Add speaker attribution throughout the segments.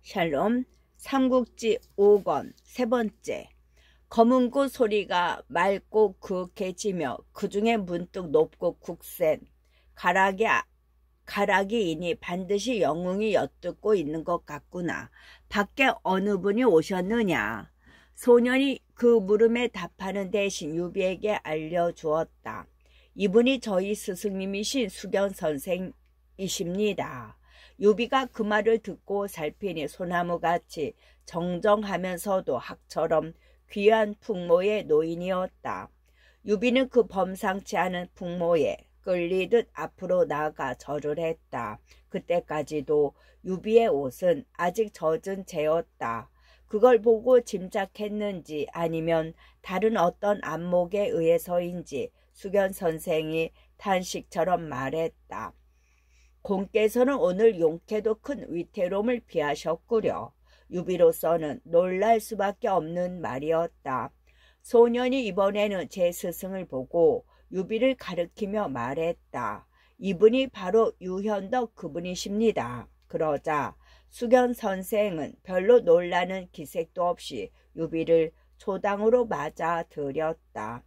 Speaker 1: 샬롬. 삼국지 5권 세 번째. 검은고 소리가 맑고 그윽해지며 그 중에 문득 높고 굳센 가락이이니 반드시 영웅이 엿듣고 있는 것 같구나. 밖에 어느 분이 오셨느냐. 소년이 그 물음에 답하는 대신 유비에게 알려주었다. 이분이 저희 스승님이신 수견 선생이십니다. 유비가 그 말을 듣고 살피니 소나무같이 정정하면서도 학처럼 귀한 풍모의 노인이었다. 유비는 그 범상치 않은 풍모에 끌리듯 앞으로 나아가 절을 했다. 그때까지도 유비의 옷은 아직 젖은 채였다. 그걸 보고 짐작했는지 아니면 다른 어떤 안목에 의해서인지 수견 선생이 탄식처럼 말했다. 공께서는 오늘 용케도 큰 위태로움을 피하셨구려. 유비로서는 놀랄 수밖에 없는 말이었다. 소년이 이번에는 제 스승을 보고 유비를 가리키며 말했다. 이분이 바로 유현덕 그분이십니다. 그러자 수견 선생은 별로 놀라는 기색도 없이 유비를 초당으로 맞아들였다.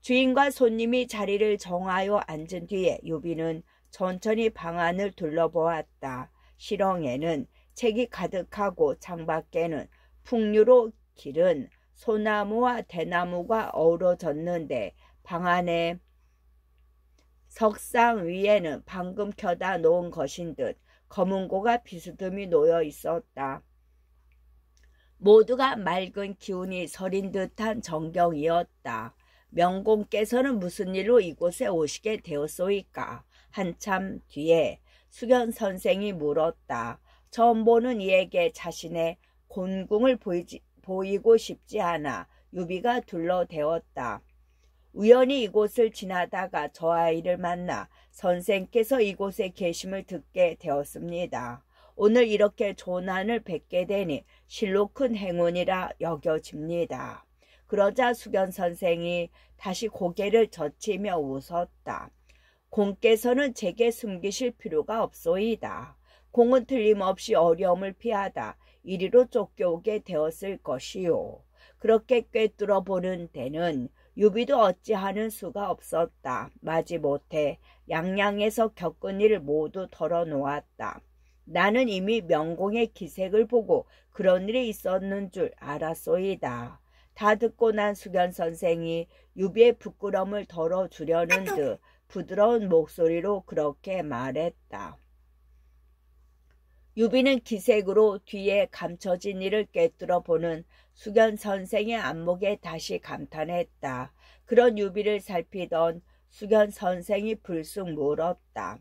Speaker 1: 주인과 손님이 자리를 정하여 앉은 뒤에 유비는 천천히 방 안을 둘러보았다. 실ong에는 책이 가득하고 창밖에는 풍류로 기른 소나무와 대나무가 어우러졌는데 방 안에 석상 위에는 방금 켜다 놓은 것인 듯 검은고가 비스듬히 놓여 있었다. 모두가 맑은 기운이 서린 듯한 정경이었다. 명공께서는 무슨 일로 이곳에 오시게 되었소이까? 한참 뒤에 수견 선생이 물었다. 처음 보는 이에게 자신의 곤궁을 보이고 싶지 않아 유비가 둘러대었다. 우연히 이곳을 지나다가 저 아이를 만나 선생께서 이곳에 계심을 듣게 되었습니다. 오늘 이렇게 조난을 뵙게 되니 실로 큰 행운이라 여겨집니다. 그러자 수견 선생이 다시 고개를 젖히며 웃었다. 공께서는 제게 숨기실 필요가 없소이다. 공은 틀림없이 어려움을 피하다 이리로 쫓겨오게 되었을 것이요. 그렇게 꿰뚫어 보는 데는 유비도 어찌하는 수가 없었다. 마지못해 양양에서 겪은 일을 모두 털어놓았다. 나는 이미 명공의 기색을 보고 그런 일이 있었는 줄 알았소이다. 다 듣고 난 수견 선생이 유비의 부끄러움을 덜어주려는 듯 부드러운 목소리로 그렇게 말했다. 유비는 기색으로 뒤에 감춰진 일을 꿰뚫어 보는 수견 선생의 안목에 다시 감탄했다. 그런 유비를 살피던 수견 선생이 불쑥 물었다.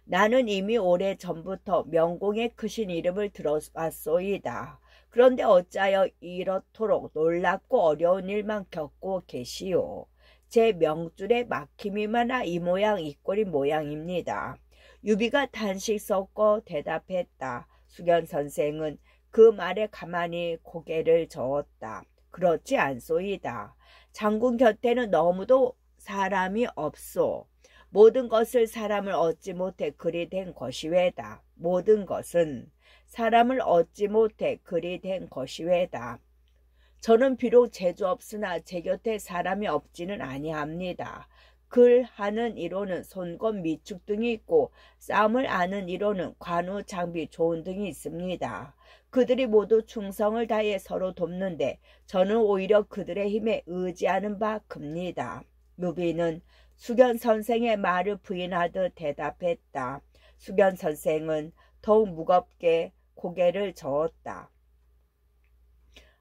Speaker 1: 나는 이미 오래전부터 명공의 크신 이름을 들어왔소이다. 그런데 어찌하여 이렇도록 놀랍고 어려운 일만 겪고 계시오. 제 명줄에 막힘이 많아 이 모양 이 꼴이 모양입니다. 유비가 단식 섞어 대답했다. 수견 선생은 그 말에 가만히 고개를 저었다. 그렇지 않소이다. 장군 곁에는 너무도 사람이 없소. 모든 것을 사람을 얻지 못해 그리 된 것이외다. 모든 것은 사람을 얻지 못해 그리 된 것이외다. 저는 비록 재주 없으나 제 곁에 사람이 없지는 아니합니다. 글하는 이로는 손권 미축 등이 있고 싸움을 아는 이로는 관우 장비 좋은 등이 있습니다. 그들이 모두 충성을 다해 서로 돕는데 저는 오히려 그들의 힘에 의지하는 바 큽니다. 유비는 수견 선생의 말을 부인하듯 대답했다. 수견 선생은 더욱 무겁게 고개를 저었다.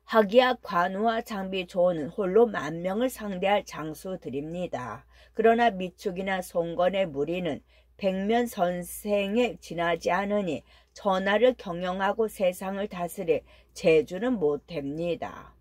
Speaker 1: 하기야 관우와 장비 좋은 홀로 10,000명을 상대할 장수들입니다. 그러나 미축이나 송건의 무리는 백면 선생에 지나지 않으니 전하를 경영하고 세상을 다스릴 재주는 못됩니다.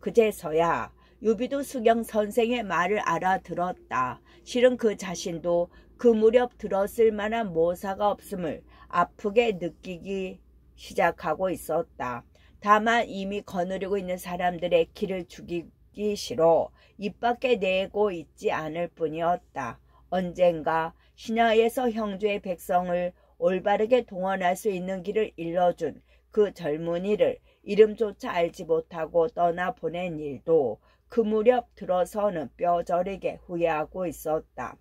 Speaker 1: 그제서야 유비도 수견 선생의 말을 알아들었다. 실은 그 자신도 그 무렵 들었을 만한 모사가 없음을 아프게 느끼기 시작하고 있었다. 다만 이미 거느리고 있는 사람들의 기를 죽이기 싫어 입 밖에 내고 있지 않을 뿐이었다. 언젠가 신하에서 형주의 백성을 올바르게 동원할 수 있는 길을 일러준 그 젊은이를 이름조차 알지 못하고 떠나보낸 일도 그 무렵 들어서는 뼈저리게 후회하고 있었다.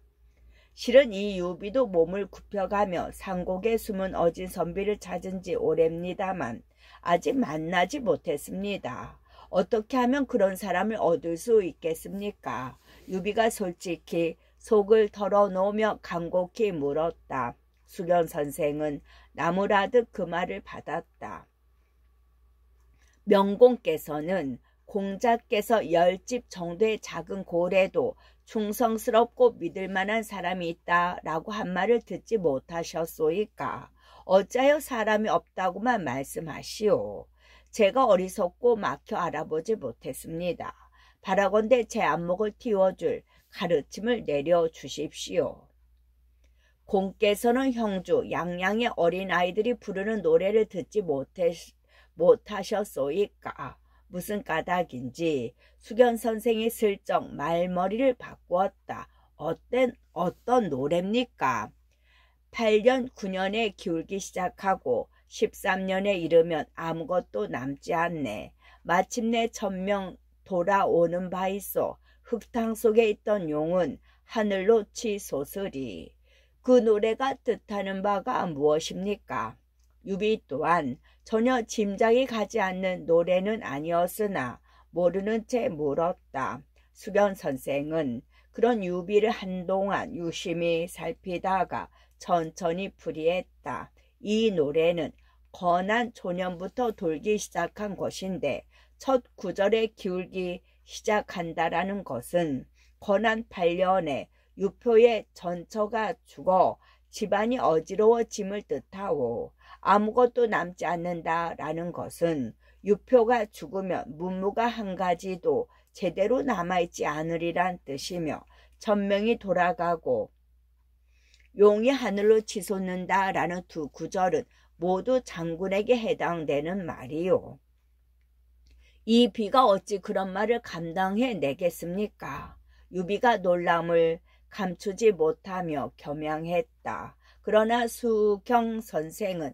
Speaker 1: 실은 이 유비도 몸을 굽혀가며 상곡에 숨은 어진 선비를 찾은 지 오래입니다만 아직 만나지 못했습니다. 어떻게 하면 그런 사람을 얻을 수 있겠습니까? 유비가 솔직히 속을 털어놓으며 간곡히 물었다. 수견 선생은 나무라듯 그 말을 받았다. 명공께서는 공자께서 10집 정도의 작은 고래도 충성스럽고 믿을 만한 사람이 있다라고 한 말을 듣지 못하셨소이까? 어찌하여 사람이 없다고만 말씀하시오? 제가 어리석고 막혀 알아보지 못했습니다. 바라건대 제 안목을 틔워줄 가르침을 내려주십시오. 공께서는 형주 양양의 어린아이들이 부르는 노래를 듣지 못하셨소이까? 무슨 까닭인지 수견 선생이 슬쩍 말머리를 바꾸었다. 어떤 노래입니까? 8년 9년에 기울기 시작하고 13년에 이르면 아무것도 남지 않네. 마침내 천명 돌아오는 바 있어 흙탕 속에 있던 용은 하늘로 치솟으리. 그 노래가 뜻하는 바가 무엇입니까? 유비 또한 전혀 짐작이 가지 않는 노래는 아니었으나 모르는 채 물었다. 수견 선생은 그런 유비를 한동안 유심히 살피다가 천천히 풀이했다. 이 노래는 건한 초년부터 돌기 시작한 것인데 첫 구절에 기울기 시작한다라는 것은 건한 8년에 유표의 전처가 죽어 집안이 어지러워짐을 뜻하오. 아무것도 남지 않는다라는 것은 유표가 죽으면 문무가 한 가지도 제대로 남아있지 않으리란 뜻이며 천명이 돌아가고 용이 하늘로 치솟는다라는 두 구절은 모두 장군에게 해당되는 말이요. 이 비가 어찌 그런 말을 감당해 내겠습니까? 유비가 놀람을 감추지 못하며 겸양했다. 그러나 수경 선생은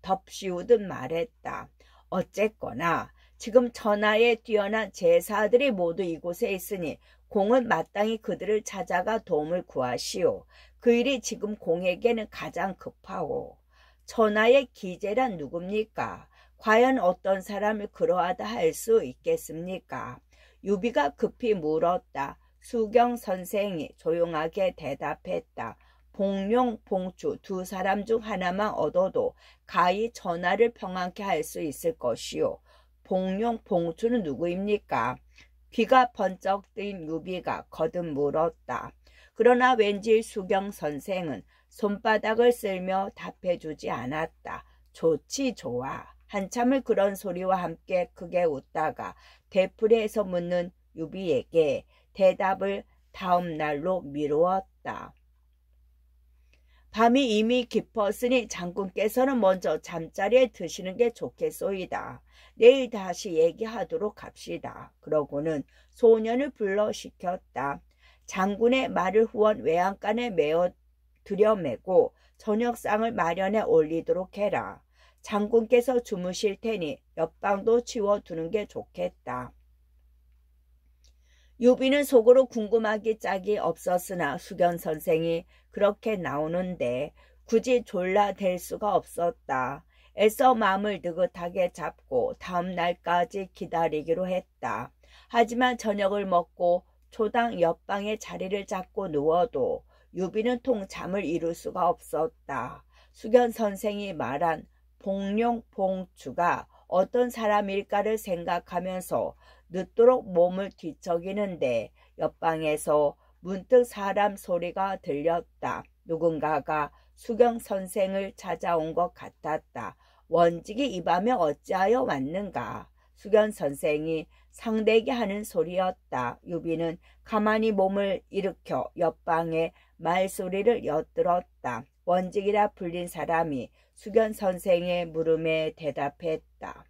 Speaker 1: 덮씌우듯 말했다. 어쨌거나 지금 천하에 뛰어난 제사들이 모두 이곳에 있으니 공은 마땅히 그들을 찾아가 도움을 구하시오. 그 일이 지금 공에게는 가장 급하오. 천하의 기재란 누굽니까? 과연 어떤 사람을 그러하다 할 수 있겠습니까? 유비가 급히 물었다. 수경 선생이 조용하게 대답했다. 봉룡, 봉추 두 사람 중 하나만 얻어도 가히 전하를 평안케 할 수 있을 것이요. 봉룡, 봉추는 누구입니까? 귀가 번쩍 뜨인 유비가 거듭 물었다. 그러나 왠지 수경 선생은 손바닥을 쓸며 답해주지 않았다. 좋지 좋아. 한참을 그런 소리와 함께 크게 웃다가 되풀이해서 묻는 유비에게 대답을 다음 날로 미루었다. 밤이 이미 깊었으니 장군께서는 먼저 잠자리에 드시는 게 좋겠소이다. 내일 다시 얘기하도록 합시다. 그러고는 소년을 불러 시켰다. 장군의 말을 후원 외양간에 들여매고 저녁상을 마련해 올리도록 해라. 장군께서 주무실 테니 옆방도 치워두는 게 좋겠다. 유비는 속으로 궁금하기 짝이 없었으나 수견 선생이 그렇게 나오는데 굳이 졸라댈 수가 없었다. 애써 마음을 느긋하게 잡고 다음 날까지 기다리기로 했다. 하지만 저녁을 먹고 초당 옆방에 자리를 잡고 누워도 유비는 통 잠을 이룰 수가 없었다. 수견 선생이 말한 봉룡, 봉추가 어떤 사람일까를 생각하면서 늦도록 몸을 뒤척이는데 옆방에서 문득 사람 소리가 들렸다. 누군가가 수경 선생을 찾아온 것 같았다. 원직이 이 밤에 어찌하여 왔는가? 수견 선생이 상대게 하는 소리였다. 유비는 가만히 몸을 일으켜 옆방에 말소리를 엿들었다. 원직이라 불린 사람이 수견 선생의 물음에 대답했다.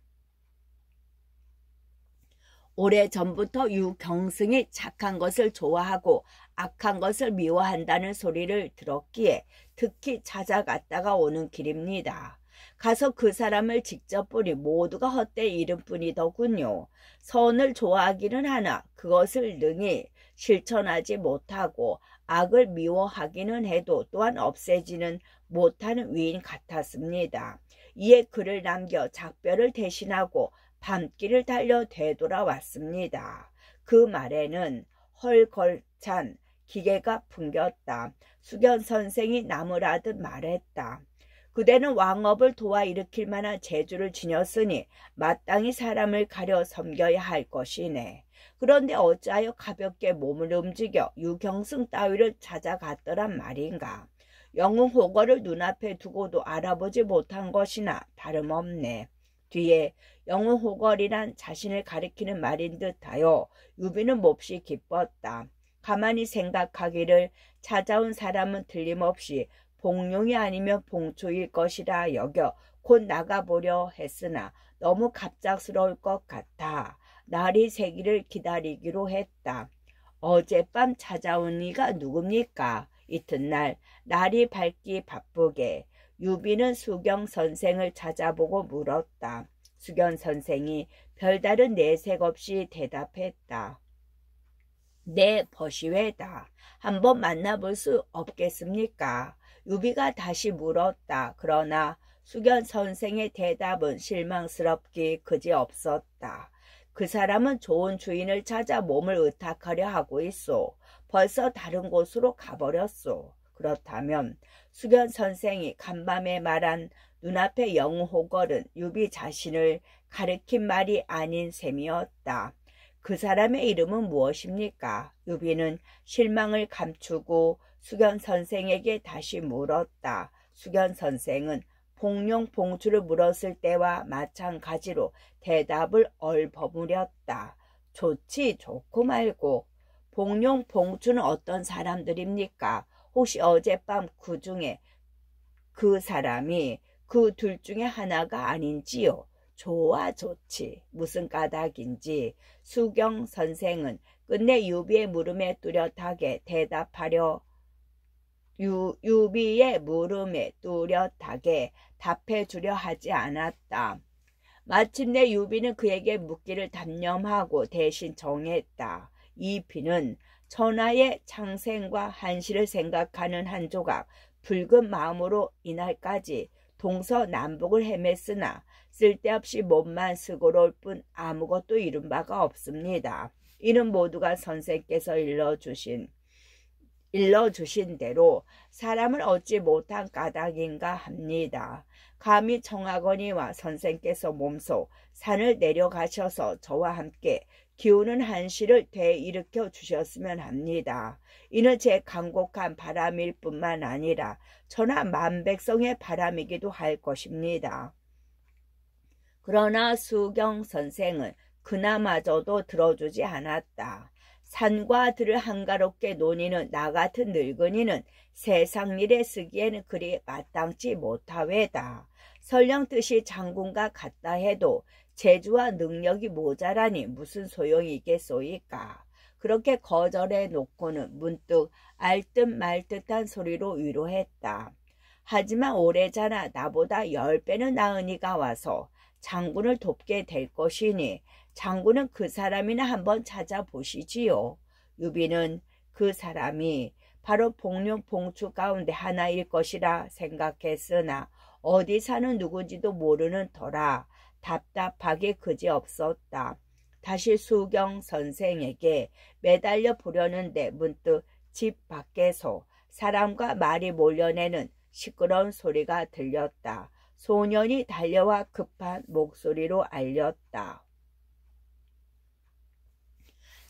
Speaker 1: 오래전부터 유경승이 착한 것을 좋아하고 악한 것을 미워한다는 소리를 들었기에 특히 찾아갔다가 오는 길입니다. 가서 그 사람을 직접 보니 모두가 헛될 이름뿐이더군요. 선을 좋아하기는 하나 그것을 능히 실천하지 못하고 악을 미워하기는 해도 또한 없애지는 못하는 위인 같았습니다. 이에 글을 남겨 작별을 대신하고 밤길을 달려 되돌아왔습니다. 그 말에는 헐걸찬 기계가 풍겼다. 수견 선생이 나무라듯 말했다. 그대는 왕업을 도와 일으킬 만한 재주를 지녔으니 마땅히 사람을 가려 섬겨야 할 것이네. 그런데 어찌하여 가볍게 몸을 움직여 유경승 따위를 찾아갔더란 말인가. 영웅호거를 눈앞에 두고도 알아보지 못한 것이나 다름없네. 뒤에 영웅호걸이란 자신을 가리키는 말인 듯하여 유비는 몹시 기뻤다. 가만히 생각하기를 찾아온 사람은 틀림없이 봉룡이 아니면 봉초일 것이라 여겨 곧 나가보려 했으나 너무 갑작스러울 것 같아 날이 새기를 기다리기로 했다. 어젯밤 찾아온 이가 누굽니까? 이튿날 날이 밝기 바쁘게 유비는 수경 선생을 찾아보고 물었다. 수경 선생이 별다른 내색 없이 대답했다. 네, 버시회다. 한번 만나볼 수 없겠습니까? 유비가 다시 물었다. 그러나 수견 선생의 대답은 실망스럽기 그지없었다. 그 사람은 좋은 주인을 찾아 몸을 의탁하려 하고 있소. 벌써 다른 곳으로 가버렸소. 그렇다면 수견 선생이 간밤에 말한 눈앞의 영호걸은 유비 자신을 가리킨 말이 아닌 셈이었다. 그 사람의 이름은 무엇입니까? 유비는 실망을 감추고 수견 선생에게 다시 물었다. 수견 선생은 봉룡 봉추를 물었을 때와 마찬가지로 대답을 얼버무렸다. 좋지 좋고 말고. 봉룡 봉추는 어떤 사람들입니까? 혹시 어젯밤 그 중에 그 사람이 그 둘 중에 하나가 아닌지요? 좋아 좋지. 무슨 까닭인지 수경 선생은 끝내 유비의 물음에 뚜렷하게 대답하려 유비의 물음에 뚜렷하게 답해주려 하지 않았다. 마침내 유비는 그에게 묻기를 단념하고 대신 정했다. 이 비는 천하의 창생과 한시를 생각하는 한 조각 붉은 마음으로 이날까지 동서남북을 헤맸으나 쓸데없이 몸만 스고로울 뿐 아무것도 이룬 바가 없습니다. 이는 모두가 선생께서 일러주신 대로 사람을 얻지 못한 까닭인가 합니다. 감히 청하거니와 선생께서 몸소 산을 내려가셔서 저와 함께 기우는 한시를 되일으켜 주셨으면 합니다. 이는 제 간곡한 바람일 뿐만 아니라 천하 만백성의 바람이기도 할 것입니다. 그러나 수경 선생은 그나마저도 들어주지 않았다. 산과 들을 한가롭게 논의는 나 같은 늙은이는 세상 일에 쓰기에는 그리 마땅치 못하외다. 설령 뜻이 장군과 같다 해도 재주와 능력이 모자라니 무슨 소용이 있겠소이까. 그렇게 거절해 놓고는 문득 알듯 말듯한 소리로 위로했다. 하지만 오래자나 나보다 10배는 나은 이가 와서 장군을 돕게 될 것이니 장군은 그 사람이나 한번 찾아보시지요. 유비는 그 사람이 바로 봉룡 봉추 가운데 하나일 것이라 생각했으나 어디 사는 누군지도 모르는 터라 답답하게 그지없었다. 다시 수경 선생에게 매달려 보려는데 문득 집 밖에서 사람과 말이 몰려내는 시끄러운 소리가 들렸다. 소년이 달려와 급한 목소리로 알렸다.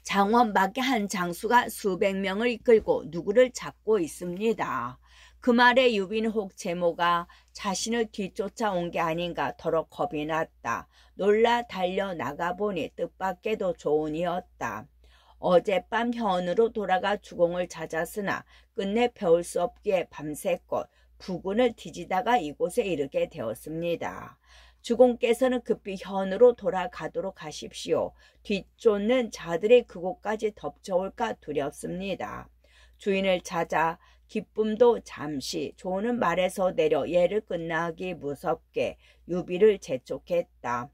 Speaker 1: 장원 밖에 한 장수가 수백 명을 이끌고 누구를 잡고 있습니다. 그 말에 유비는 혹 제모가 자신을 뒤쫓아온 게 아닌가 더러 겁이 났다. 놀라 달려 나가보니 뜻밖에도 조은이었다. 어젯밤 현으로 돌아가 주공을 찾았으나 끝내 배울 수 없기에 밤새껏 부군을 뒤지다가 이곳에 이르게 되었습니다. 주공께서는 급히 현으로 돌아가도록 하십시오. 뒤쫓는 자들이 그곳까지 덮쳐올까 두렵습니다. 주인을 찾아 기쁨도 잠시 조는 말에서 내려 예를 끝나기 무섭게 유비를 재촉했다.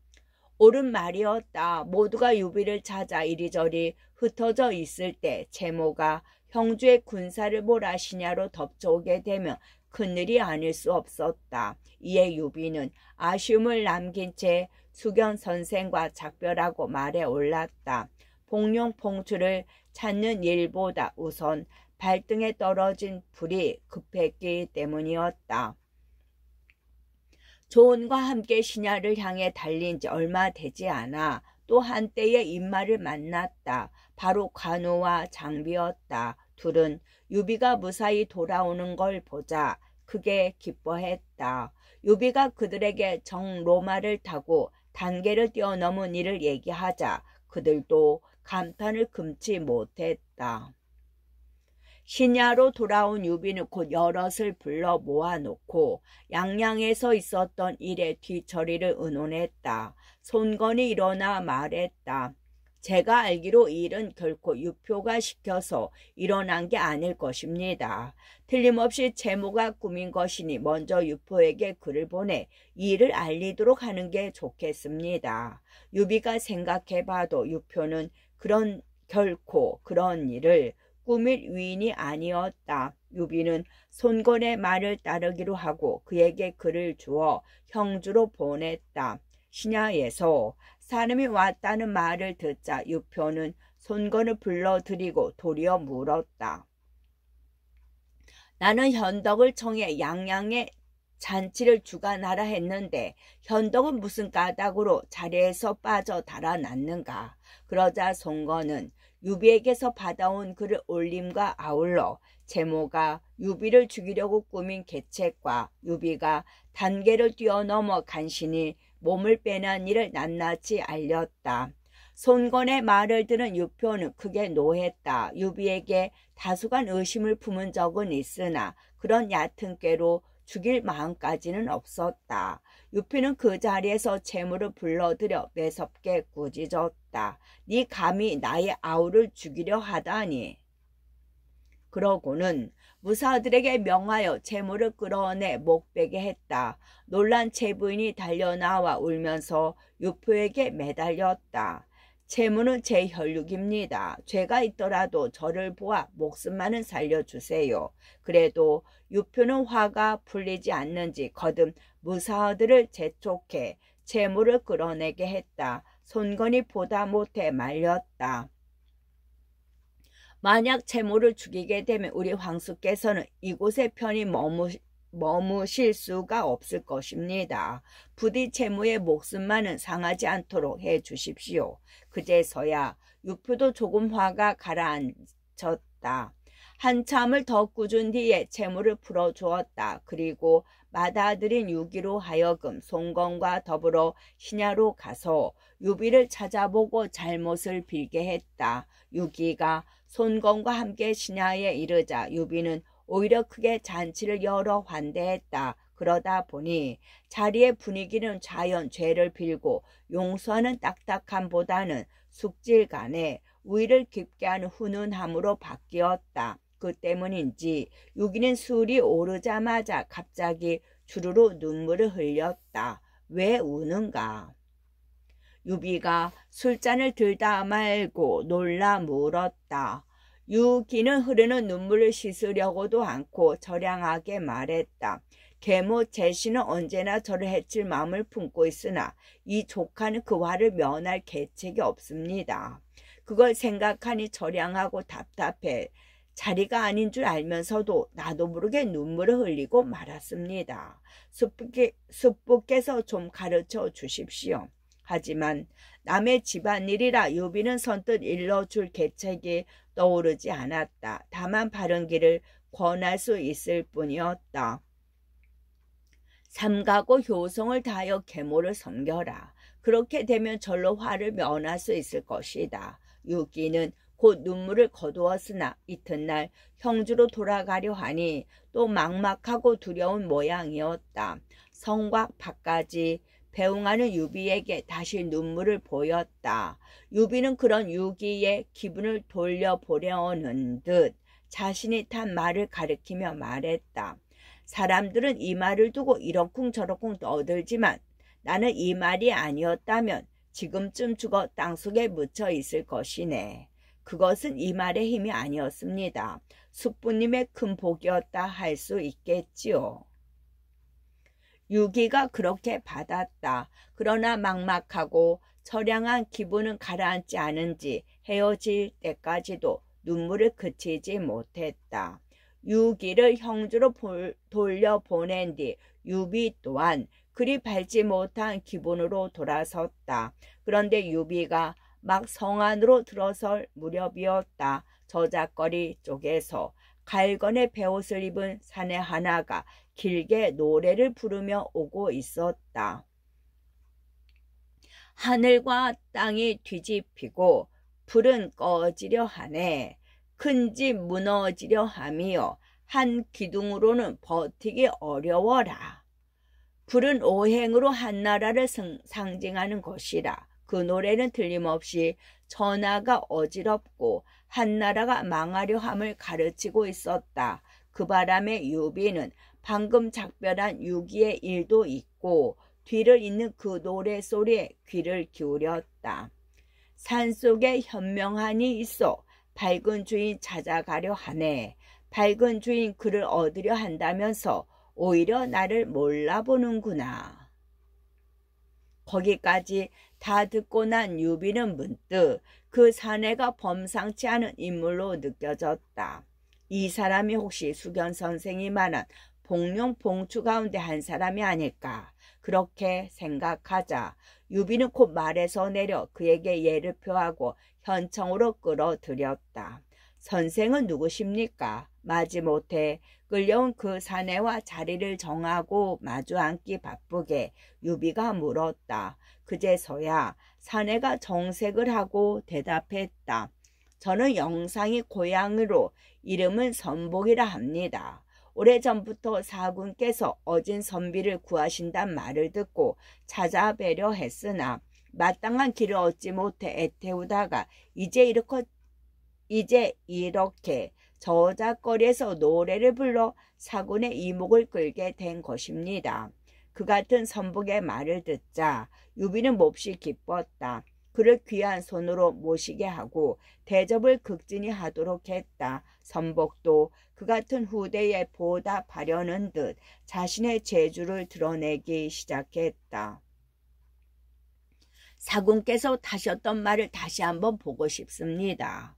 Speaker 1: 옳은 말이었다. 모두가 유비를 찾아 이리저리 흩어져 있을 때 채모가 형주의 군사를 몰아시냐로 덮쳐오게 되면 큰일이 아닐 수 없었다. 이에 유비는 아쉬움을 남긴 채 수견 선생과 작별하고 말에 올랐다. 복룡 봉추를 찾는 일보다 우선 발등에 떨어진 불이 급했기 때문이었다. 조은과 함께 신야를 향해 달린 지 얼마 되지 않아 또 한때의 인마를 만났다. 바로 관우와 장비였다. 둘은 유비가 무사히 돌아오는 걸 보자 크게 기뻐했다. 유비가 그들에게 정로마를 타고 단계를 뛰어넘은 일을 얘기하자 그들도 감탄을 금치 못했다. 신야로 돌아온 유비는 곧 여럿을 불러 모아놓고 양양에서 있었던 일의 뒤처리를 의논했다. 손건이 일어나 말했다. 제가 알기로 이 일은 결코 유표가 시켜서 일어난 게 아닐 것입니다. 틀림없이 채모가 꾸민 것이니 먼저 유표에게 글을 보내 이 일을 알리도록 하는 게 좋겠습니다. 유비가 생각해봐도 유표는 결코 그런 일을 꾸밀 위인이 아니었다. 유비는 손건의 말을 따르기로 하고 그에게 글을 주어 형주로 보냈다. 신야에서 사람이 왔다는 말을 듣자 유표는 손건을 불러들이고 도리어 물었다. 나는 현덕을 청해 양양에 잔치를 주관하라 했는데 현덕은 무슨 까닭으로 자리에서 빠져 달아났는가. 그러자 손건은 유비에게서 받아온 글을 올림과 아울러 채모가 유비를 죽이려고 꾸민 계책과 유비가 단계를 뛰어넘어 간신히 몸을 빼난 일을 낱낱이 알렸다. 손건의 말을 들은 유표는 크게 노했다. 유비에게 다소간 의심을 품은 적은 있으나 그런 얕은 꾀로 죽일 마음까지는 없었다. 유피는 그 자리에서 채무를 불러들여 매섭게 꾸짖었다. 네 감히 나의 아우를 죽이려 하다니. 그러고는 무사들에게 명하여 채무를 끌어내 목베게 했다. 놀란 채부인이 달려나와 울면서 유표에게 매달렸다. 채무는 제 혈육입니다. 죄가 있더라도 저를 보아 목숨만은 살려주세요. 그래도 유표는 화가 풀리지 않는지 거듭 무사들을 재촉해 채무를 끌어내게 했다. 손건이 보다 못해 말렸다. 만약 채무를 죽이게 되면 우리 황수께서는 이곳에 편히 머무실 수가 없을 것입니다. 부디 채무의 목숨만은 상하지 않도록 해 주십시오. 그제서야 유표도 조금 화가 가라앉혔다. 한참을 더 꾸준 뒤에 채무를 풀어주었다. 그리고 맏아들인 유기로 하여금 송건과 더불어 신야로 가서 유비를 찾아보고 잘못을 빌게 했다. 유기가 손건과 함께 신야에 이르자 유비는 오히려 크게 잔치를 열어 환대했다. 그러다 보니 자리의 분위기는 자연 죄를 빌고 용서하는 딱딱함보다는 숙질간에 우위를 깊게 하는 훈훈함으로 바뀌었다. 그 때문인지 유기는 술이 오르자마자 갑자기 주르르 눈물을 흘렸다. 왜 우는가? 유비가 술잔을 들다 말고 놀라 물었다. 유기는 흐르는 눈물을 씻으려고도 않고 저량하게 말했다. 계모 제시는 언제나 저를 해칠 마음을 품고 있으나 이 조카는 그 화를 면할 계책이 없습니다. 그걸 생각하니 저량하고 답답해 자리가 아닌 줄 알면서도 나도 모르게 눈물을 흘리고 말았습니다. 숙부께서 좀 가르쳐 주십시오. 하지만 남의 집안일이라 유비는 선뜻 일러줄 계책이 떠오르지 않았다. 다만 바른 길을 권할 수 있을 뿐이었다. 삼가고 효성을 다하여 계모를 섬겨라. 그렇게 되면 절로 화를 면할 수 있을 것이다. 유기는 곧 눈물을 거두었으나 이튿날 형주로 돌아가려 하니 또 막막하고 두려운 모양이었다. 성과 밖까지 배웅하는 유비에게 다시 눈물을 보였다. 유비는 그런 유기의 기분을 돌려보려는 듯 자신이 탄 말을 가리키며 말했다. 사람들은 이 말을 두고 이러쿵저러쿵 떠들지만 나는 이 말이 아니었다면 지금쯤 죽어 땅속에 묻혀 있을 것이네. 그것은 이 말의 힘이 아니었습니다. 숙부님의 큰 복이었다 할 수 있겠지요. 유기가 그렇게 받았다. 그러나 막막하고 처량한 기분은 가라앉지 않은지 헤어질 때까지도 눈물을 그치지 못했다. 유기를 형주로 돌려보낸 뒤 유비 또한 그리 밝지 못한 기분으로 돌아섰다. 그런데 유비가 막 성 안으로 들어설 무렵이었다. 저작거리 쪽에서 갈건의 베옷을 입은 사내 하나가 길게 노래를 부르며 오고 있었다. 하늘과 땅이 뒤집히고 불은 꺼지려 하네. 큰 집 무너지려 함이여 한 기둥으로는 버티기 어려워라. 불은 오행으로 한 나라를 상징하는 것이라. 그 노래는 틀림없이 전하가 어지럽고 한 나라가 망하려 함을 가르치고 있었다. 그 바람에 유비는 방금 작별한 유기의 일도 잊고 뒤를 잇는 그 노래소리에 귀를 기울였다. 산속에 현명한이 있어 밝은 주인 찾아가려 하네. 밝은 주인 그를 얻으려 한다면서 오히려 나를 몰라보는구나. 거기까지 다 듣고 난 유비는 문득 그 사내가 범상치 않은 인물로 느껴졌다. 이 사람이 혹시 수견 선생이 말한 복룡 봉추 가운데 한 사람이 아닐까. 그렇게 생각하자 유비는 곧 말에서 내려 그에게 예를 표하고 현청으로 끌어들였다. 선생은 누구십니까? 마지못해 끌려온 그 사내와 자리를 정하고 마주 앉기 바쁘게 유비가 물었다. 그제서야 사내가 정색을 하고 대답했다. 저는 영상이 고향으로 이름은 선복이라 합니다. 오래전부터 사군께서 어진 선비를 구하신단 말을 듣고 찾아뵈려 했으나 마땅한 길을 얻지 못해 애태우다가 이제 이렇게 저작거리에서 노래를 불러 사군의 이목을 끌게 된 것입니다. 그 같은 선복의 말을 듣자 유비는 몹시 기뻤다. 그를 귀한 손으로 모시게 하고 대접을 극진히 하도록 했다. 선복도 그 같은 후대에 보답하려는 듯 자신의 재주를 드러내기 시작했다. 사군께서 하셨던 말을 다시 한번 보고 싶습니다.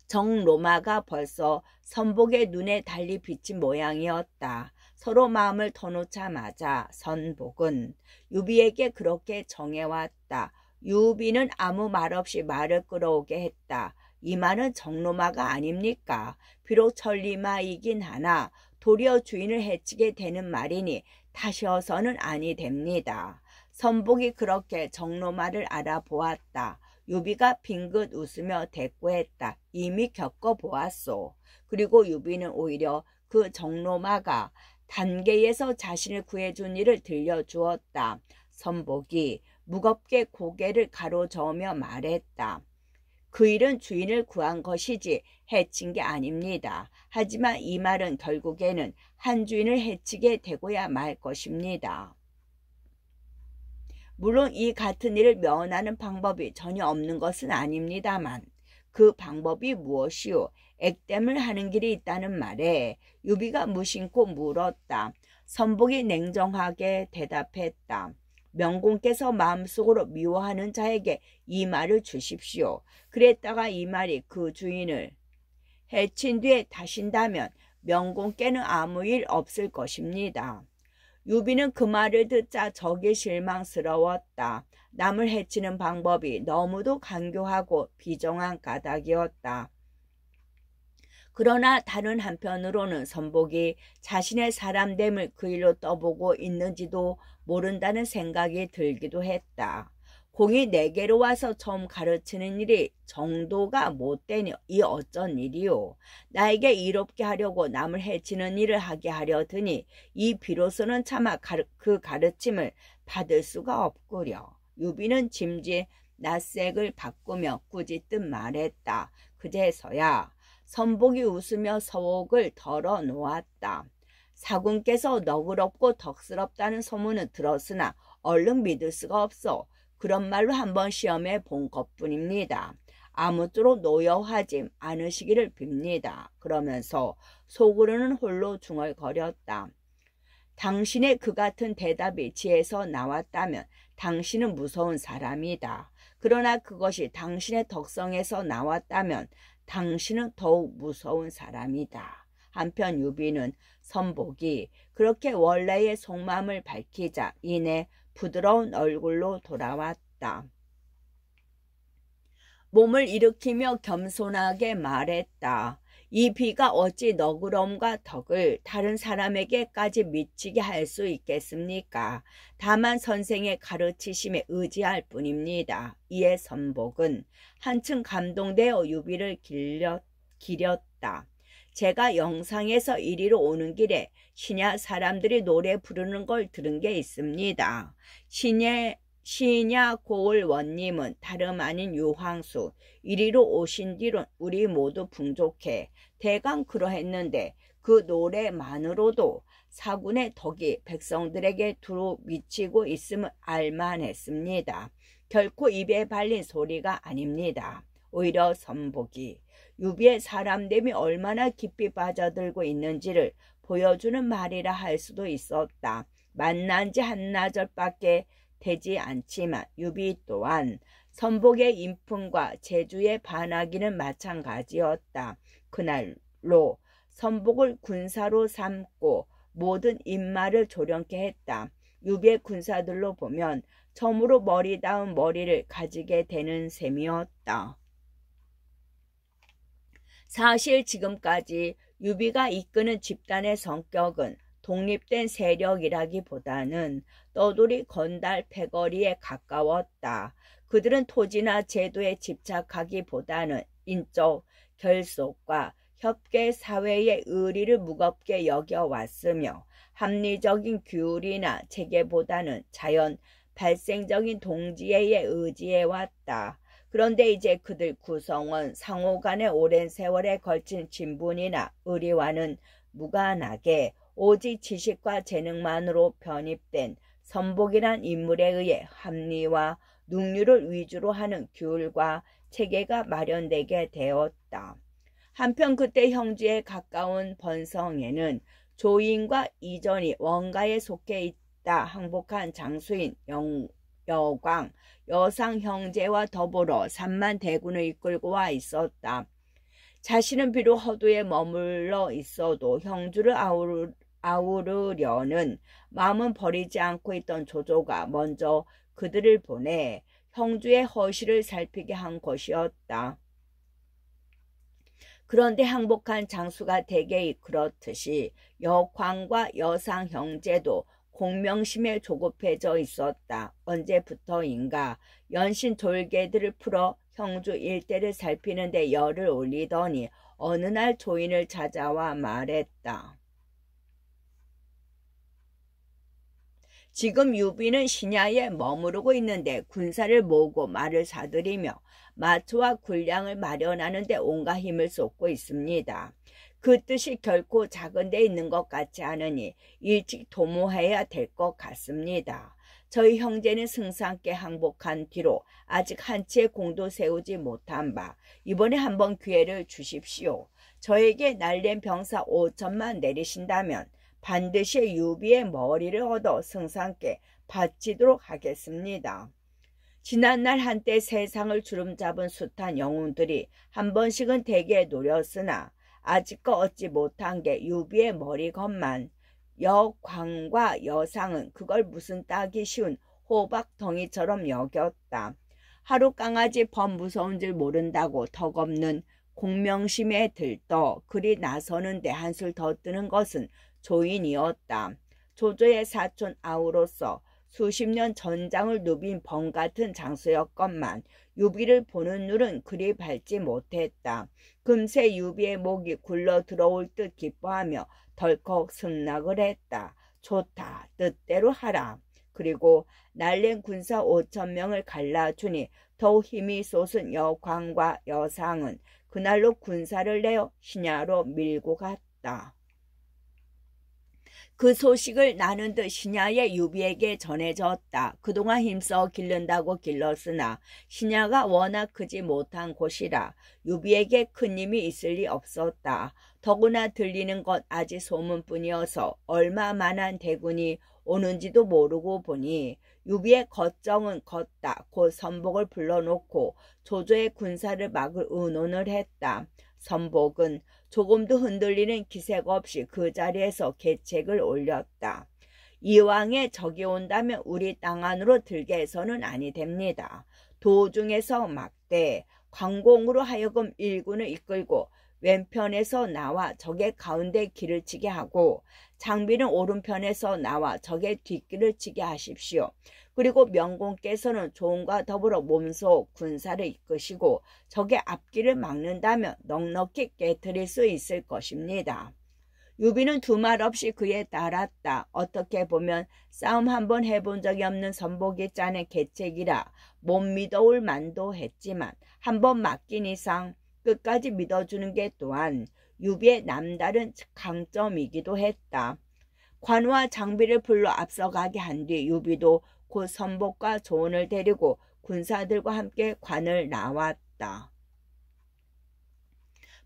Speaker 1: 정로마가 벌써 선복의 눈에 달리 비친 모양이었다. 서로 마음을 터놓자마자 선복은 유비에게 그렇게 정해왔다. 유비는 아무 말 없이 말을 끌어오게 했다. 이 말은 정로마가 아닙니까? 비록 천리마이긴 하나 도리어 주인을 해치게 되는 말이니 탓이어서는 아니 됩니다. 선복이 그렇게 정로마를 알아보았다. 유비가 빙긋 웃으며 대꾸했다. 이미 겪어보았소. 그리고 유비는 오히려 그 정로마가 단계에서 자신을 구해준 일을 들려주었다. 선복이 무겁게 고개를 가로저으며 말했다. 그 일은 주인을 구한 것이지 해친 게 아닙니다. 하지만 이 말은 결국에는 한 주인을 해치게 되고야 말 것입니다. 물론 이 같은 일을 면하는 방법이 전혀 없는 것은 아닙니다만 그 방법이 무엇이오? 액땜을 하는 길이 있다는 말에 유비가 무심코 물었다. 선복이 냉정하게 대답했다. 명공께서 마음속으로 미워하는 자에게 이 말을 주십시오. 그랬다가 이 말이 그 주인을 해친 뒤에 타신다면 명공께는 아무 일 없을 것입니다. 유비는 그 말을 듣자 적이 실망스러웠다. 남을 해치는 방법이 너무도 간교하고 비정한 까닭이었다. 그러나 다른 한편으로는 선복이 자신의 사람됨을 그 일로 떠보고 있는지도 모른다는 생각이 들기도 했다. 공이 내게로 와서 처음 가르치는 일이 정도가 못되니 이 어쩐 일이오. 나에게 이롭게 하려고 남을 해치는 일을 하게 하려 드니 이 비로소는 차마 그 가르침을 받을 수가 없구려. 유비는 짐짓 낯색을 바꾸며 꾸짖듯 말했다. 그제서야 선복이 웃으며 서옥을 덜어 놓았다. 사군께서 너그럽고 덕스럽다는 소문은 들었으나 얼른 믿을 수가 없어 그런 말로 한번 시험해 본 것뿐입니다. 아무쪼록 노여하지 않으시기를 빕니다. 그러면서 속으로는 홀로 중얼거렸다. 당신의 그 같은 대답이 지에서 나왔다면 당신은 무서운 사람이다. 그러나 그것이 당신의 덕성에서 나왔다면 당신은 더욱 무서운 사람이다. 한편 유비는 선복이 그렇게 원래의 속마음을 밝히자 이내 부드러운 얼굴로 돌아왔다. 몸을 일으키며 겸손하게 말했다. 이 비가 어찌 너그러움과 덕을 다른 사람에게까지 미치게 할 수 있겠습니까? 다만 선생의 가르치심에 의지할 뿐입니다. 이에 선복은 한층 감동되어 유비를 기렸다. 제가 영상에서 이리로 오는 길에 신야 사람들이 노래 부르는 걸 들은 게 있습니다. 시냐 고을 원님은 다름 아닌 유황수, 이리로 오신 뒤론 우리 모두 풍족해. 대강 그러했는데 그 노래만으로도 사군의 덕이 백성들에게 두루 미치고 있음을 알만했습니다. 결코 입에 발린 소리가 아닙니다. 오히려 선복이 유비의 사람됨이 얼마나 깊이 빠져들고 있는지를 보여주는 말이라 할 수도 있었다. 만난 지 한나절밖에 되지 않지만 유비 또한 선복의 인품과 재주에 반하기는 마찬가지였다. 그날로 선복을 군사로 삼고 모든 인마를 조련케 했다. 유비의 군사들로 보면 처음으로 머리다운 머리를 가지게 되는 셈이었다. 사실 지금까지 유비가 이끄는 집단의 성격은 독립된 세력이라기보다는 떠돌이 건달 패거리에 가까웠다. 그들은 토지나 제도에 집착하기보다는 인적 결속과 협계 사회의 의리를 무겁게 여겨왔으며 합리적인 규율이나 체계보다는 자연 발생적인 동지애에 의지해왔다. 그런데 이제 그들 구성원 상호 간의 오랜 세월에 걸친 진분이나 의리와는 무관하게 오직 지식과 재능만으로 편입된 선복이란 인물에 의해 합리와 능률을 위주로 하는 규율과 체계가 마련되게 되었다. 한편 그때 형주에 가까운 번성에는 조인과 이전이 원가에 속해 있다 항복한 장수인 여광, 여상 형제와 더불어 3만 대군을 이끌고 와 있었다. 자신은 비록 허도에 머물러 있어도 형주를 아우르려는 마음은 버리지 않고 있던 조조가 먼저 그들을 보내 형주의 허실을 살피게 한 것이었다. 그런데 항복한 장수가 대개 그렇듯이 여광과 여상 형제도 공명심에 조급해져 있었다. 언제부터인가 연신 졸개들을 풀어 형주 일대를 살피는 데 열을 올리더니 어느 날 조인을 찾아와 말했다. 지금 유비는 신야에 머무르고 있는데 군사를 모으고 말을 사들이며 마초와 군량을 마련하는 데 온갖 힘을 쏟고 있습니다. 그 뜻이 결코 작은 데 있는 것 같지 않으니 일찍 도모해야 될 것 같습니다. 저희 형제는 승상께 항복한 뒤로 아직 한치의 공도 세우지 못한 바 이번에 한번 기회를 주십시오. 저에게 날랜 병사 5천만 내리신다면 반드시 유비의 머리를 얻어 승상께 바치도록 하겠습니다. 지난날 한때 세상을 주름잡은 숱한 영웅들이 한 번씩은 대개 노렸으나 아직껏 얻지 못한 게 유비의 머리건만 여광과 여상은 그걸 무슨 따기 쉬운 호박덩이처럼 여겼다. 하루 강아지 범 무서운 줄 모른다고 덕없는 공명심에 들떠 그리 나서는데 한술 더 뜨는 것은 조인이었다. 조조의 사촌 아우로서 수십 년 전장을 누빈 범 같은 장수였건만 유비를 보는 눈은 그리 밝지 못했다. 금세 유비의 목이 굴러 들어올 듯 기뻐하며 덜컥 승낙을 했다. 좋다. 뜻대로 하라. 그리고 날랜 군사 5,000명을 갈라주니 더욱 힘이 솟은 여광과 여상은 그날로 군사를 내어 신야로 밀고 갔다. 그 소식을 나는 듯 신야의 유비에게 전해졌다. 그동안 힘써 기른다고 길렀으나 신야가 워낙 크지 못한 곳이라 유비에게 큰 힘이 있을 리 없었다. 더구나 들리는 것 아직 소문뿐이어서 얼마만한 대군이 오는지도 모르고 보니 유비의 겉정은 걷다. 곧 선복을 불러놓고 조조의 군사를 막을 의논을 했다. 선복은 조금도 흔들리는 기색 없이 그 자리에서 계책을 올렸다. 이왕에 적이 온다면 우리 땅 안으로 들게 해서는 아니 됩니다. 도중에서 막대 광공으로 하여금 일군을 이끌고 왼편에서 나와 적의 가운데 길을 치게 하고 장비는 오른편에서 나와 적의 뒷길을 치게 하십시오. 그리고 명공께서는 조은과 더불어 몸소 군사를 이끄시고 적의 앞길을 막는다면 넉넉히 깨트릴 수 있을 것입니다. 유비는 두말 없이 그에 따랐다. 어떻게 보면 싸움 한번 해본 적이 없는 선복이 짜낸 계책이라 못 믿어올 만도 했지만 한번 맡긴 이상 끝까지 믿어주는 게 또한 유비의 남다른 강점이기도 했다. 관우와 장비를 불러 앞서가게 한 뒤 유비도 곧 선복과 조은을 데리고 군사들과 함께 관을 나왔다.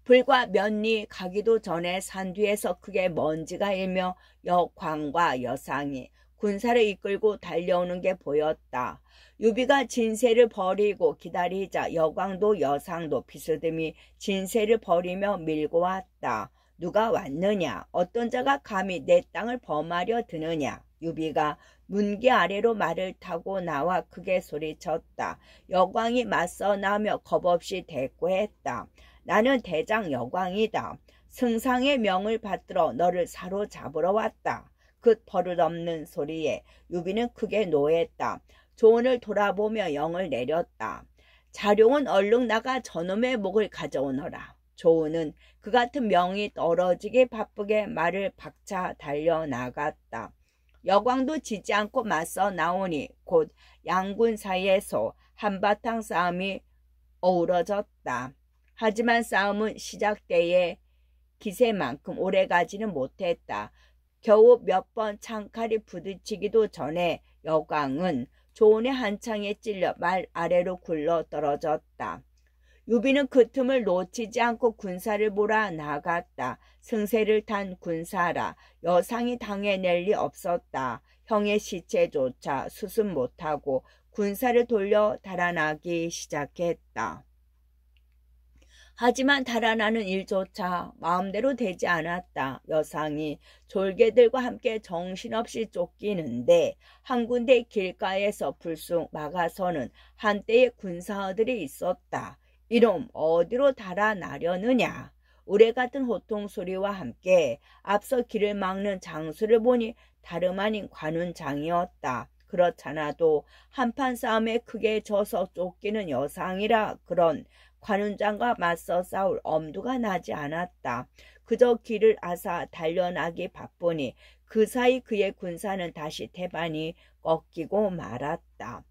Speaker 1: 불과 몇 리 가기도 전에 산 뒤에서 크게 먼지가 일며 여광과 여상이 군사를 이끌고 달려오는 게 보였다. 유비가 진세를 버리고 기다리자 여광도 여상도 비스듬히 진세를 버리며 밀고 왔다. 누가 왔느냐? 어떤 자가 감히 내 땅을 범하려 드느냐? 유비가 문기 아래로 말을 타고 나와 크게 소리쳤다. 여광이 맞서 나오며 겁없이 대꾸했다. 나는 대장 여광이다. 승상의 명을 받들어 너를 사로잡으러 왔다. 그 버릇없는 소리에 유비는 크게 노했다. 조은을 돌아보며 영을 내렸다. 자룡은 얼른 나가 저놈의 목을 가져오너라. 조은은 그 같은 명이 떨어지게 바쁘게 말을 박차 달려나갔다. 여광도 지지 않고 맞서 나오니 곧 양군 사이에서 한바탕 싸움이 어우러졌다. 하지만 싸움은 시작 때의 기세만큼 오래가지는 못했다. 겨우 몇 번 창칼이 부딪히기도 전에 여광은 조은의 한창에 찔려 말 아래로 굴러 떨어졌다. 유비는 그 틈을 놓치지 않고 군사를 몰아 나갔다. 승세를 탄 군사라 여상이 당해낼 리 없었다. 형의 시체조차 수습 못하고 군사를 돌려 달아나기 시작했다. 하지만 달아나는 일조차 마음대로 되지 않았다. 여상이 졸개들과 함께 정신없이 쫓기는데 한 군데 길가에서 불쑥 막아서는 한때의 군사들이 있었다. 이놈 어디로 달아나려느냐. 우레 같은 호통 소리와 함께 앞서 길을 막는 장수를 보니 다름 아닌 관운장이었다. 그렇잖아도 한판 싸움에 크게 져서 쫓기는 여상이라 그런 관운장과 맞서 싸울 엄두가 나지 않았다. 그저 길을 앗아 달려나기 바쁘니 그 사이 그의 군사는 다시 태반이 꺾이고 말았다.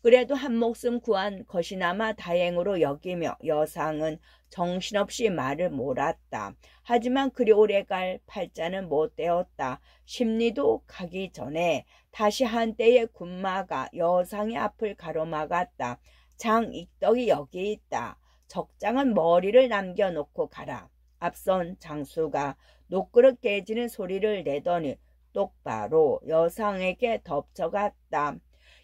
Speaker 1: 그래도 한 목숨 구한 것이나마 다행으로 여기며 여상은 정신없이 말을 몰았다. 하지만 그리 오래 갈 팔자는 못 되었다. 십리도 가기 전에 다시 한때의 군마가 여상의 앞을 가로막았다. 장익덕이 여기 있다. 적장은 머리를 남겨놓고 가라. 앞선 장수가 노끄럽 깨지는 소리를 내더니 똑바로 여상에게 덮쳐갔다.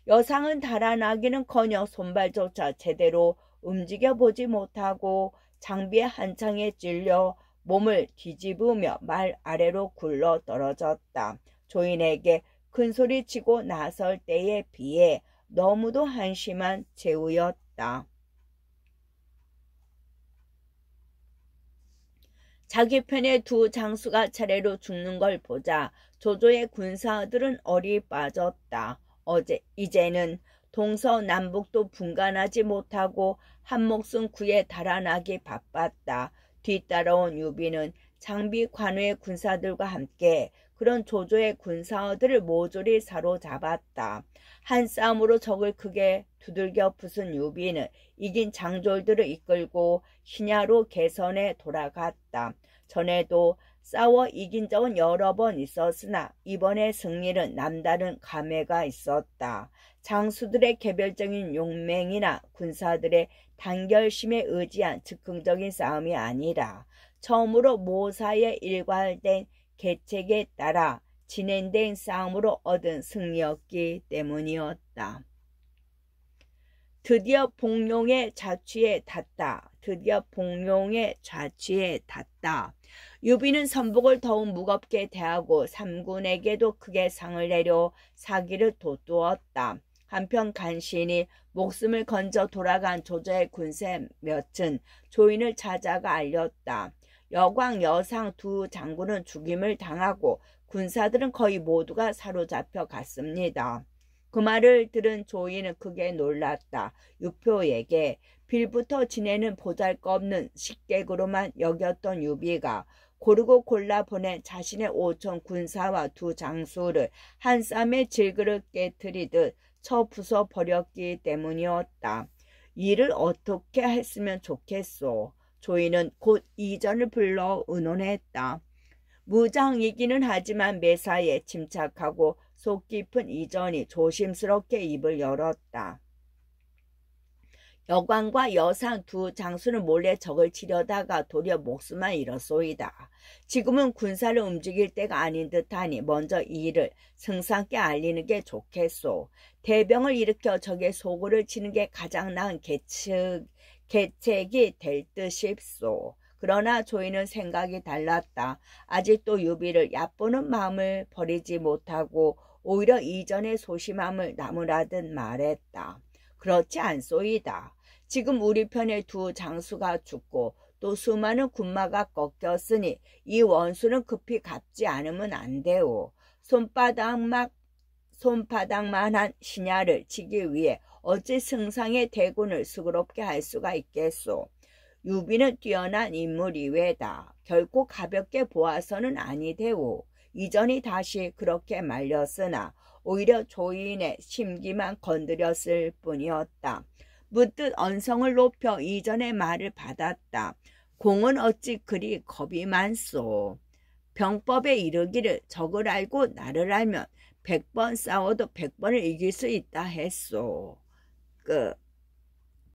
Speaker 1: 여상은 달아나기는커녕 손발조차 제대로 움직여보지 못하고 장비의 한창에 찔려 몸을 뒤집으며 말 아래로 굴러 떨어졌다. 조인에게 큰소리치고 나설 때에 비해 너무도 한심한 제우였다. 자기 편의 두 장수가 차례로 죽는 걸 보자 조조의 군사들은 얼이 빠졌다. 이제는 동서남북도 분간하지 못하고 한 목숨 구해 달아나기 바빴다. 뒤따라온 유비는 장비 관우의 군사들과 함께 그런 조조의 군사어들을 모조리 사로잡았다. 한 싸움으로 적을 크게 두들겨 부순 유비는 이긴 장졸들을 이끌고 신야로 개선에 돌아갔다. 전에도 싸워 이긴 적은 여러 번 있었으나 이번의 승리는 남다른 감회가 있었다. 장수들의 개별적인 용맹이나 군사들의 단결심에 의지한 즉흥적인 싸움이 아니라 처음으로 모사에 일관된 계책에 따라 진행된 싸움으로 얻은 승리였기 때문이었다. 드디어 복룡의 자취에 닿다. 드디어 복룡의 자취에 닿다. 유비는 선복을 더욱 무겁게 대하고 삼군에게도 크게 상을 내려 사기를 돋두었다. 한편 간신히 목숨을 건져 돌아간 조조의 군세 몇은 조인을 찾아가 알렸다. 여광, 여상 두 장군은 죽임을 당하고 군사들은 거의 모두가 사로잡혀 갔습니다. 그 말을 들은 조인은 크게 놀랐다. 유표에게 빌부터 지내는 보잘것없는 식객으로만 여겼던 유비가 고르고 골라 보낸 자신의 5천 군사와 두 장수를 한 쌈에 질그릇 깨트리듯 쳐 부숴 버렸기 때문이었다. 이를 어떻게 했으면 좋겠소. 조인은 곧 이전을 불러 의논했다. 무장이기는 하지만 매사에 침착하고 속 깊은 이전이 조심스럽게 입을 열었다. 여광과 여상 두 장수는 몰래 적을 치려다가 도리어 목숨만 잃었소이다. 지금은 군사를 움직일 때가 아닌 듯하니 먼저 이 일을 승상께 알리는 게 좋겠소. 대병을 일으켜 적의 소굴을 치는 게 가장 나은 계책이 될 듯이소. 그러나 조인은 생각이 달랐다. 아직도 유비를 얕보는 마음을 버리지 못하고 오히려 이전의 소심함을 나무라듯 말했다. 그렇지 않소이다. 지금 우리 편의 두 장수가 죽고 또 수많은 군마가 꺾였으니 이 원수는 급히 갚지 않으면 안 돼오. 손바닥만한 신야를 치기 위해 어찌 승상의 대군을 수그럽게 할 수가 있겠소. 유비는 뛰어난 인물 이외다. 결코 가볍게 보아서는 아니되오. 이전이 다시 그렇게 말렸으나 오히려 조인의 심기만 건드렸을 뿐이었다. 문득 언성을 높여 이전의 말을 받았다. 공은 어찌 그리 겁이 많소. 병법에 이르기를 적을 알고 나를 알면 100번 싸워도 100번을 이길 수 있다 했소. 끝.